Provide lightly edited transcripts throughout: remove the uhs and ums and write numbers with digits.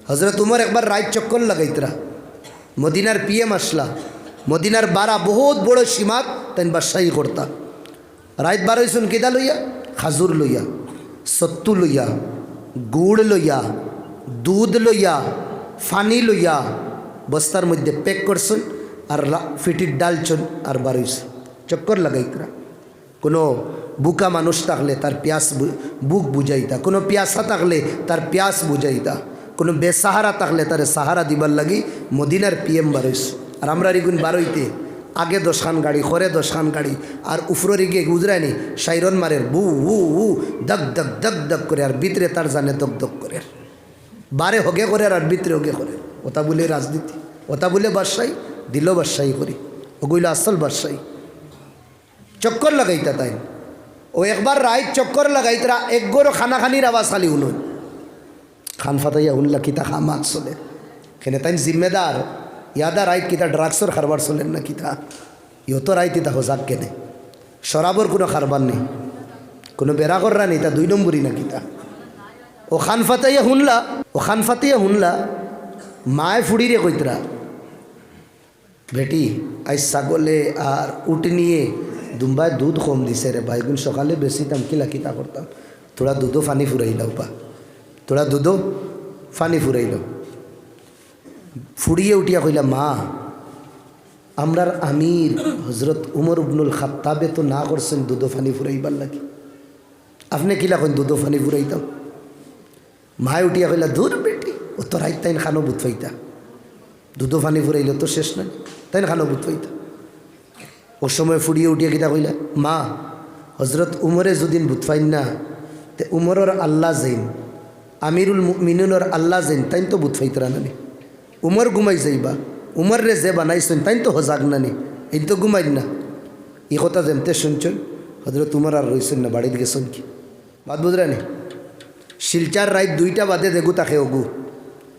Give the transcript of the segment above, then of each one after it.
হজরত উমর একবার রাত চক্কর লাগাইতরা মদিনার পিএম আসলা মদিনার বারা বহুত বড় সীমাত তাই বাদশাহী করতা রাত বার হইসুন কিদা লইয়া খাজুর লইয়া সত্তু লইয়া গুড় লইয়া দুধ লইয়া ফানি লইয়া বস্তার মধ্যে প্যাক করছেন আর ফিটির ডাল চন আর বার হইছে চক্কর লাগাইতরা কোনো বুকা মানুষ থাকলে তার প্যাস বুক বুঝাইতা কোনো পিয়াসা থাকলে তার প্যাস বুঝাইতা কোনো বেসাহারা থাকলে তার সাহারা দিবার লাগি মদিনার পিএম বারইস আর আমরা রিগুন বারইতে আগে 10 খান গাড়ি খরে 10 খান গাড়ি আর উফররি গিয়ে গুজরায়নি সাইরন মারের বু উ উ দগ দগ দগ দগ করে আর ভিতরে তার জানে দগ দগ করে বারে হগে করে আর ভিতরে হগে করে ওটা বলে রাজনীতি ওটা বলে বাদশাহী দিল বাদশাহী করি ওগুলো আসল বাদশাহী চক্কর লাগাইতা তাই ও একবার রাত চক্কর লাগাইতরা এক গরো খানাখানির আওয়াজ খালি উনুন খান ফাতাইয়া উনলা কিতা খামাত চলে কেন তাই জিম্মেদার ইয়াদা রাইত কিতা ড্রাগসর খারবার চলেন না কিতা ইয়ত রাইত ইতা হজাক কেনে শরাবর কোনো খারবার নেই কোনো বেড়াকররা নেই তা 2 নম্বরই না কিতা ও খান ফাতাইয়া হুনলা মায় ফুড়িরে কইতরা বেটি আজ ছাগলে আর উট নিয়ে দুম্বায় দুধ কম দিছে রে ভাইগুন সকালে বেশি দাম কিলা কিতা করতাম তোরা দুধও ফানি ফুরাইলাও পা তোরা দুধও ফানি ফুরাইলাও ফুড়িয়ে উঠিয়া কইলা মা আমরার আমির হজরত উমর ইবনুল খাত্তাবে তো না করছেন দুধও ফানি ফুরাইবার লাগি আপনি কিলা কইন দুধও ফানি ফুরাইতাম মায় উঠিয়া কইলা দূর বেটি ও তো রাইত তাইন খানো বুথ পাইতা দুধও ফানি ফুরাইল তো শেষ নাই তাইন খানো বুথ পাইতা ও সময় ফুড়িয়ে উঠিয়া কিতা কইলা মা হজরত উমরে যদিন বুথ পাইন না তে উমরর আল্লাহ যাইন আমিরুল মুমিনিনের আল্লাহ যাইন তাইন তো বুথ পাইতরা নানি উমর ঘুমাই যাইবা উমর রে যে বানাইছেন তাইন তো হজাক নানি এই তো ঘুমাই না এই কথা যেমতে শুনছেন হজরত উমর আর রইছেন না বাড়িতে গেছেন কি বাদ বুঝরা নি শিলচার রাত 2টা বাদে দেখু তাকে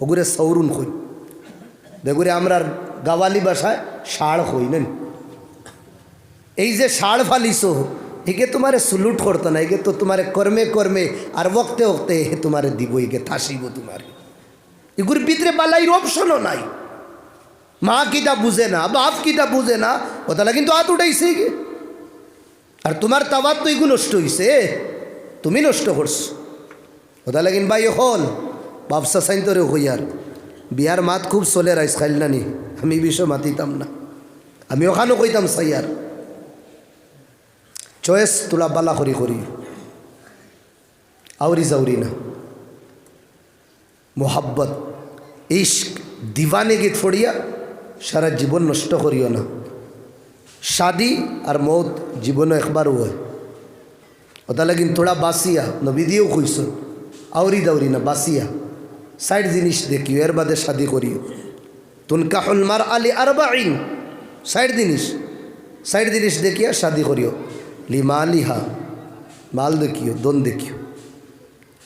ওগুরে সৌরুন কই দেখুরে আমরা গাওয়ালি ভাষায় ষাড় কই নেন এই যে ষাড় ফালিছো একে তোমারে সুলুট করতো না একে তো তোমারে কর্মে কর্মে আর বকতে বকতে তোমারে দিব একে থাসিব তোমারে এগুর ভিতরে বালাইর অপশনও নাই মা কিতা বুঝে না বাপ কিতা বুঝে না ওতালা কিন্তু হাত উঠাইছে গে আর তোমার তাওয়াত তো এগুলো নষ্ট হইছে তুমি নষ্ট করছো ওটা লাগিন ভাই হল বাপসা সাইন তোরে হইয়ার বিয়ার মাত খুব চলে রাইস খাইল না নি আমি বিষয় মাতিতাম না আমি ওখানেও কইতাম সাইয়ার চয়েস তোলা বালা করি করি আউরি জাউরি না মোহাব্বত ইশক দিওয়ানে গীত ফড়িয়া সারা জীবন নষ্ট করিও না শাদি আর মৌত জীবনে একবারও হয় ওটা লাগিন তোড়া বাসিয়া নবী দিয়েও কইস আউরি দাউরি না বাসিয়া 60 জিনিস দেখিও এর বাদে শাদি করিও তুনকাহুল মার আলী 40 60 জিনিস দেখিয়া শাদি করিও লিমালিহা মাল দেখিও দন দেখিও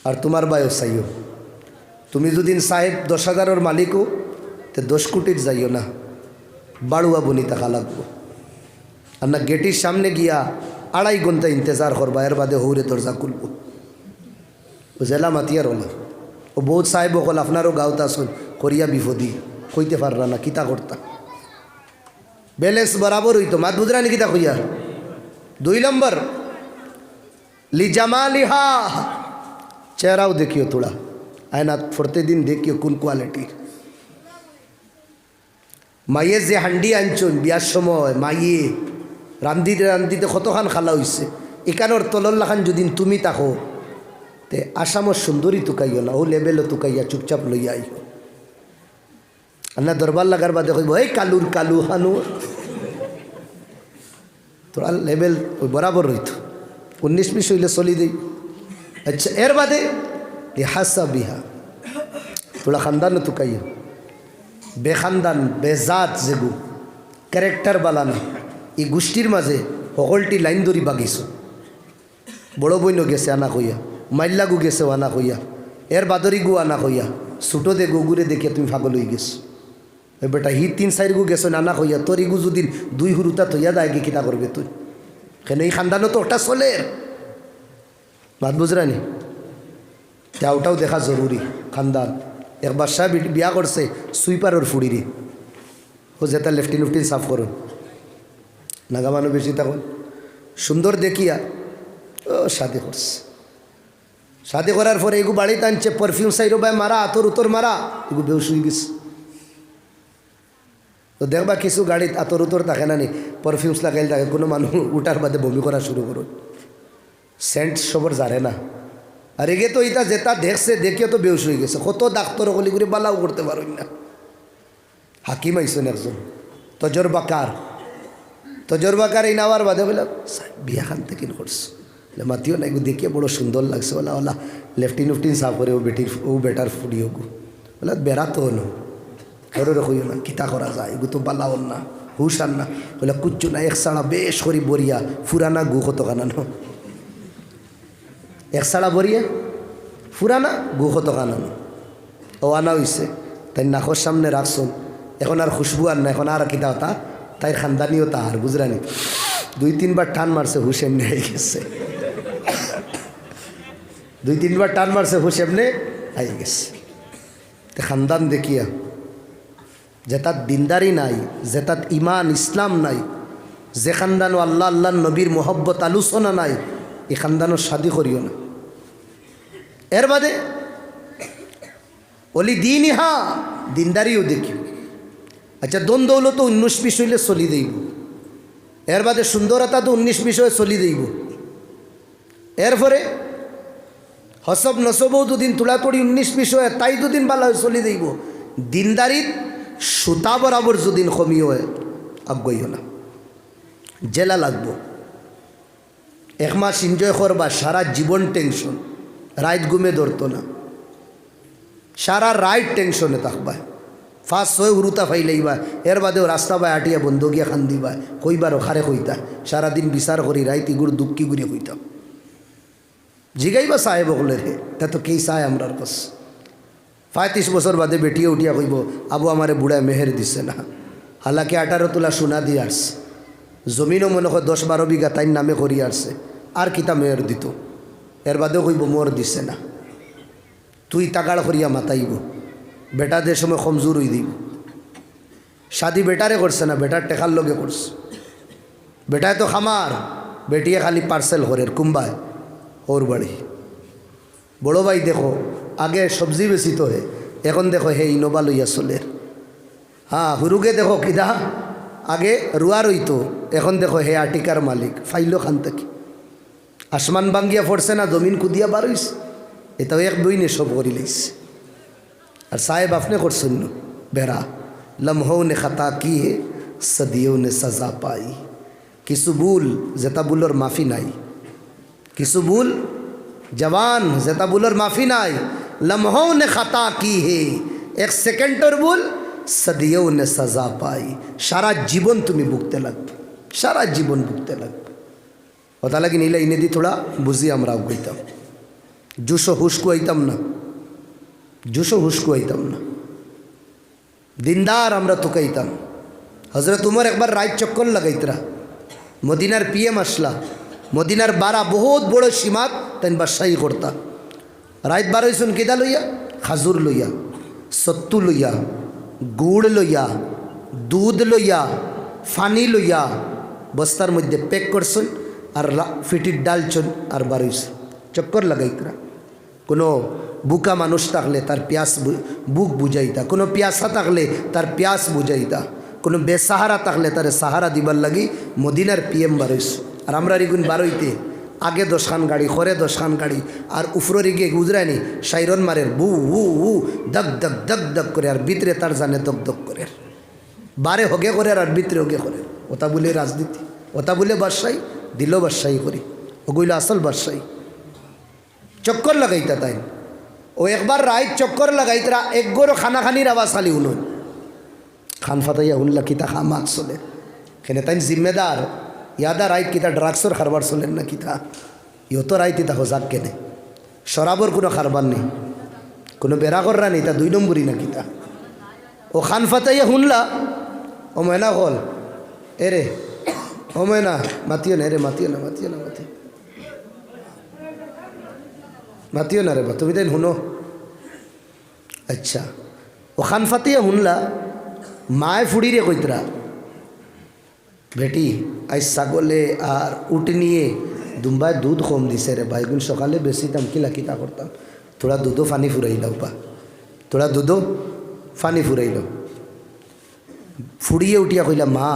আর তোমার বায়ো চাইও তুমি যদি সাহেব 10,000-এর মালিকও তো 10 কোটির যাইও না বাড়ুয়া বনি টাকা লাগবো আর না গেটির সামনে গিয়া 2.5 ঘন্টা ইন্তজার করবা এর বাদে হৌরে দরজা খুলব ও জেলা মাতিয়ার হলা ও বহুত সাহেব হল আপনারও গাঁওতা শুন করিয়া বিপদি কইতে পারলা না কিতা করতা ব্যালেন্স বরাবর হইতো মাত বুঝরানি কিতা কইয়া 2 নম্বর লিজামালিহা চেহারাও দেখিও তোড়া আয়না প্রতিদিন দেখিও কোন কোয়ালিটির মাইয়ে যে হান্ডি আনছুন বিয়ার সময় মাইয়ে রান্ধিতে রান্ধিতে কতখান খালা হইছে এখানোর তলল্লাখান যদি তুমি তাকো তে আসামর সুন্দরী তুকাইও না ও লেভেলও তুকাইয়া চুপচাপ লইয়া আইও আর না দরবার লাগার বাদে কইব এই কালুর কালু হানু তোরা লেভেল ওই বরাবর রইত 19-20 হইলে চলি দেই আচ্ছা এর বাদে হাসা বিহা তোরা খানদানও তুকাইও বেখানদান বেজাত যেগু ক্যারেক্টার বালানা এই গোষ্ঠীর মাঝে সকলটি লাইন ধরি বাগিছ বড় বইনও গেছে আনা কইয়া মাইল্লাগু গেছে আনা কইয়া এর বাদরি গু আনা কইয়া ছোটো দে গুগুরে দেখে তুমি পাগল হয়ে গেছো বেটা হি 3-4 গু গেছো আনা কইয়া তোর ইগু যদি 2 হুরুতা থইয়া দেয় কি কিতা করবে তুই কেন এই খানদানও তো ওটা চলে বাদ বুঝরানি ওটাও দেখা জরুরি খানদান এক বাদশাহ বিয়া করছে সুইপারর ফুড়িরে ও যেটা লেফটিন উফটিন সাফ করুন নাগা মানুষ বেশি তখন সুন্দর দেখিয়া ও শাদি করছে শাদি করার পরে এগু বাড়িতে আনছে পারফিউম সাইরো ভাই মারা আতর উতর মারা এগু বেউস হয়ে গেছে তো দেখবা কিছু গাড়িত আতর উতর থাকে না নি পারফিউমস লাগাইল থাকে কোনো মানুষ উঠার বাদে বমি করা শুরু করুন সেন্ট সবর জারে না আর এগে তো এটা যেটা দেখছে দেখিয়ে তো বেউস হয়ে গেছে কত ডাক্তার গলি করে বালাও করতে পারুন না হাকিম আইসেন একজন তজরবাকার এই নেওয়ার বাদে বলে বিয়া খান থেকে করছে মাতিও না এগু দেখিয়ে বড় সুন্দর লাগছে ওলা ওলা লেফটিন উফটিন সাফ করে ও বেটার ফুডিও গু বলে বেড়াতো না কারো রকইও না কিতা করা যায় এগু তো বালাও না হুশ আন না বলে কুচ্ছু না এক সাড়া বেশ করি বরিয়া ফুরানা গু কত কানানো এক সাড়া বরিয়া ফুরানা গু কত কানানো ও আনা হইছে তাই নাকর সামনে রাখছুন এখন আর খুশবু আর না এখন আর কিতা হতা তাই খানদানিও তাহার গুজরানি 2-3 বার টান মারছে হুশ এমনি হয়ে গেছে 2-3 বার টান মারছে হুশ এমনি হয়ে গেছে তো খানদান দেখিয়া যেটাত দিনদারি নাই যেটাত ইমান ইসলাম নাই যে খানদানও আল্লাহ আল্লাহ নবীর মোহব্বত আলোচনা নাই এই খানদানও শাদি করিও না এর বাদে অলি দিন ইহা দিনদারিও দেখিও আচ্ছা দন দৌলত 19-20 হইলে চলি দেব এর বাদে সুন্দরতা তো 19-20 হয়ে চলি দেব এরপরে হসব নসবও দুদিন তুলাতুড়ি 19-20 হয়ে তাই দুদিন ভালো হয়ে চলি দেব দিনদারিত সুতা বরাবর যদিন কমি হয় আগ্রহীও না জেলা লাগবো 1 মাস এনজয় করবা সারা জীবন টেনশন রাইত ঘুমে ধরতো না সারা রাইট টেনশনে থাকবা ফার্স্ট হয়ে উরুতা ফাইলাইবা এর বাদেও রাস্তা বাই আটিয়া বন্ধ গিয়া খান দিবা কইবারও খারে কইতা সারাদিন বিচার করি রাইত ইগুর দুঃখী গুড়িয়ে কইতাম জিগাইবা সাহেব বলে রে তা তো কেই চায় আমরার কাছ 35 বছর বাদে বেটিয়ে উঠিয়া কইব আবু আমারে বুড়ায় মেহের দিছে না হালাকি 18 তোলা সোনা দিয়ে আসছে জমিনও মনে হয় 10-12 বিঘা তাই নামে করি আসছে আর কিতা মেয়ের দিত এর বাদেও কইব মোর দিছে না তুই তাগাড় করিয়া মাতাইব বেটাদের সময় কমজোর হয়ে দিব শাদি বেটারে করছে না বেটার টেকার লগে করছে বেটায় তো খামার বেটিয়ে খালি পার্সেল করের কুম্বায় ওর বাড়ি বড় ভাই দেখো আগে সবজি বেশি তো হে এখন দেখো হে ইনোভা লইয়া চলে হ্যাঁ হুরুকে দেখো কিদা আগে রুয়ার হইতো এখন দেখো হে আটিকার মালিক ফাইলো খান থেকে আসমান বাঙ্গিয়া পড়ছে না জমিন কুদিয়া বার হইছে এটাও এক বইনে সব করি লাইছে আর সাহেব আপনি করছেন বেড়া লম্হোं ने खता की है सदियों ने सजा पाई কিছু ভুল যেটা ভুলের মাফি নাই কিছু ভুল জওয়ান যেটা ভুলের মাফি নাই লম্হোं ने खता की है এক সেকেন্ডের ভুল सदियों ने सजा पाई সারা জীবন তুমি ভুগতে লাগবে সারা জীবন ভুগতে লাগবে ওটা লাগি নিলে ইনে দি থোড়া বুঝি আমরাও কইতাম জুসো হুশকু আইতাম না জুসো হুশকু আইতাম না দিনদার আমরা তো কইতাম হজরত উমর একবার রাইট চক্কর লাগাইতরা মদিনার পিএম আসলা মদিনার বারা বহুত বড় সীমাত তাই বাদশাহী করতা রাইত বার হইছুন কিদা লইয়া খাজুর লইয়া সত্তু লইয়া গুড় লইয়া দুধ লইয়া ফানি লইয়া বস্তার মধ্যে প্যাক করছুন আর ফিটির ডাল চুন আর বার হইছে চক্কর লাগাইতরা কোনো বুকা মানুষ থাকলে তার প্যাস বুক বুঝাইতা কোনো পিয়াসা থাকলে তার প্যাস বুঝাইতা কোনো বেসাহারা থাকলে তার সাহারা দিবার লাগি মদিনার পিএম বারইস আর আমরা রিগুন বারইতে আগে 10 খান গাড়ি খরে 10 খান গাড়ি আর উফররি গিয়ে গুজরায়নি সাইরন মারের বু হু হু দক দক দক দক করে আর ভিতরে তার জানে দক দক করে বারে হগে করে আর ভিতরে হগে করে ওটা বলে রাজনীতি ওটা বলে বাদশাহী দিল বাদশাহী করি ওগুলো আসল বাদশাহী চক্কর লাগাইতা তাই ও একবার রাইত চক্কর লাগাইতরা এক গরো খানা খানির আওয়াজ খালি শুনুন খান ফাতাইয়া শুনলা কিতা খামাক চলে এখানে তাই জিম্মেদার ইয়াদা রাইত কিতা ড্রাগসর খারবার চলেন না কিতা ইয়ত রাইত ইতা হজাক কেনে শরাবর কোনো খারবার নেই কোনো বেড়াকর নেই তা 2 নম্বরই না কিতা ও খান ফাতাইয়া শুনলা ও ময়না হল এরে ও ময়না মাতিও না এরে মাতিও না মাতিও না মাতিও মাতিও না রে বা তুমি তাই শুনো আচ্ছা ও খান ফাতিয়া শুনলা মায় ফুড়িরে কইতরা বেটি আজ ছাগলে আর উট নিয়ে দুম্বায় দুধ কম দিছে রে ভাই গুণ সকালে বেশি দাম কিলা কিতা করতাম তোরা দুধও ফানি ফুরাইলাও পা তোরা দুধও ফানি ফুরাইল ফুড়িয়ে উঠিয়া কইলা মা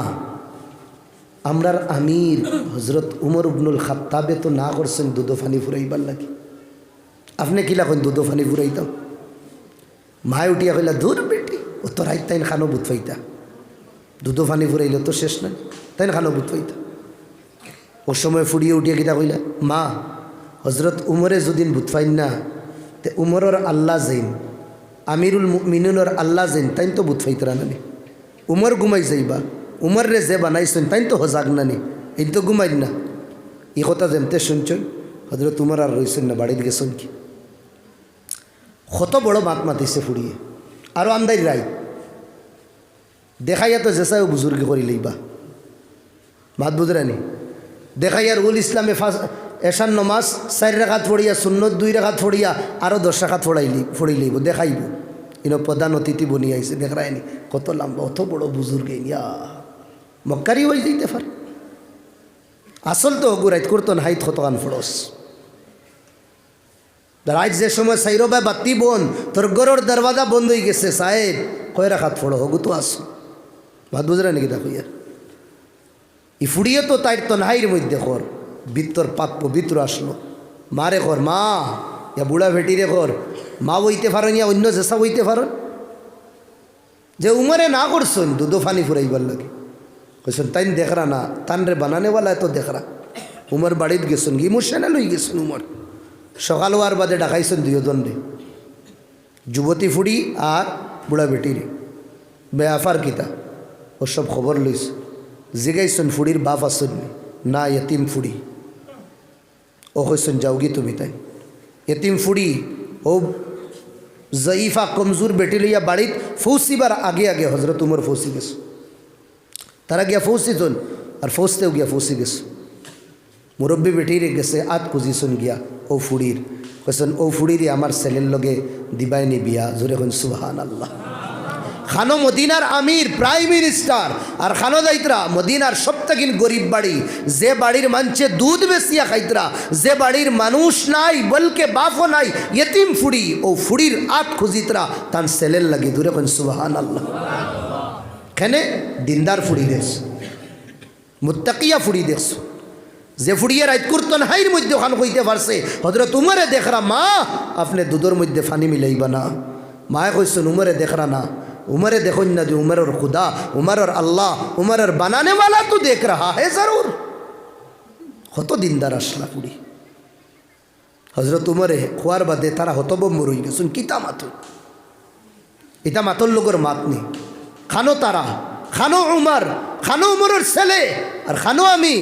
আমরার আমির হজরত উমর ইবনুল খাত্তাবে তো না করছেন দুধও ফানি ফুরাইবার লাগে আপনি কিলা কইন দুধও ফানি ফুরাইতাম মায় উঠিয়া কইলা দূর বেটি ও তো রাইত তাইন খানো বুথ ফাইতা দুধও ফানি ফুরাইল তো শেষ নাই তাইন খানো বুথ ফাইতা ওর সময় ফুড়িয়ে উঠিয়া কিতা কইলা মা হজরত উমরে যদিন বুথ ফাইন না তে উমরের আল্লাহ যাইন আমিরুল মুমিনিনের আল্লাহ যাইন তাইন তো বুথ ফাইতরা নানি উমর ঘুমাই যাইবা উমর রে যে বানাইছেন তাইন তো হজাগ নানি এই তো ঘুমাই না এই কথা যেমতে শুনছেন হজরত উমর আর রয়েছেন না বাড়িতে গেছেন কি কত বড় মাত মাতিছে ফুড়িয়ে আরও আমদাই রাই দেখাইয়া তো জেসাও বুজুর্গি করি লইবা মাত বুঝরানি দেখাইয়ার উল ইসলামে এশান নমাজ 4 রাকাত পড়িয়া সুন্নত 2 রাকাত পড়িয়া আরও 10 রাকাত পড়াই লইব দেখাইব ইনো প্রধান অতিথি বনি আইছে দেখায়নি কত লম্বা অত বড় বুজুর্গ ইয়া মক্কারি হয়ে যাইতে পারে আসল তো গুরাইত করতো না হাইত কতখান ফরস রাত যে সময় সাইরবা বাতি বন তোর গরর দরওয়াজা বন্ধ হয়ে গেছে সাহেব কয় রাখাত ফোড়ো হগু তো আসো ভাত বুঝরা নাকি দেখো ইয়ার ই ফুড়িয়ে তো তাইর তো নাইর মধ্যে কর ভিতর পাক পবিত্র আসলো মারে কর মা ইয়া বুড়া ভেটিরে কর মা বইতে পারেন ইয়া অন্য জেসা বইতে পারেন যে উমরে না করছেন দুধো ফানি ফুরাইবার লাগে কইছেন তাইন দেখরা না তান রে বানানেওয়ালা তো দেখরা উমর বাড়িত গেছেন গি মুর্শানা লই গেছেন উমর সকাল হওয়ার বাদে ডাকাইছেন দুইজন রে যুবতী ফুড়ি আর বুড়া বেটিরে বেআফার কিতা ওর সব খবর লইস জিগাইছেন ফুড়ির বাপ আসেন না এতিম ফুড়ি ও কইছেন যাওগি তুমি তাই এতিম ফুড়ি ও জয়ীফা কমজোর বেটি লইয়া বাড়িত ফৌসিবার আগে আগে হজরত উমর ফৌসি গেছে তারা গিয়া ফৌসিছেন আর ফৌসতেও গিয়া ফৌসি গেছে মুরব্বী বেটিরে গেছে আত খুঁজিছেন গিয়া ও ফুড়ির কইছেন ও ফুড়িরে আমার ছেলের লগে দিবাইনি বিয়া জোরে হন সুবহানাল্লাহ খানো মদিনার আমির প্রাইম মিনিস্টার আর খানো যাইতরা মদিনার সবথেকিন গরিব বাড়ি যে বাড়ির মানছে দুধ বেশিয়া খাইতরা যে বাড়ির মানুষ নাই বলকে বাপও নাই ইয়েতিম ফুড়ি ও ফুড়ির আত খুঁজিতরা তান ছেলের লাগে জোরে হন সুবহানাল্লাহ কেনে দিনদার ফুড়ি দেশ মুত্তাকিয়া ফুড়ি দেশ যে ফুড়িয়ে রাইত করতন হাইর মধ্যে ওখান কইতে পারছে হজরত উমরে দেখরা মা আপনি দুধের মধ্যে ফানি মিলাইবা না মায়ে কইছেন উমরে দেখরা না উমরে দেখুন না যে উমরের খুদা উমরের আল্লাহ উমরের বানানেওয়ালা তো দেখ রাহা হে জরুর কত দিনদার আসলা ফুড়ি হজরত উমরে খোয়ার বাদে তারা হতবম্ব রই গেছেন কিতা মাতুন ইতা মাতর লোকের মাত নেই খানো তারা খানো উমর খানো উমরের ছেলে আর খানো আমি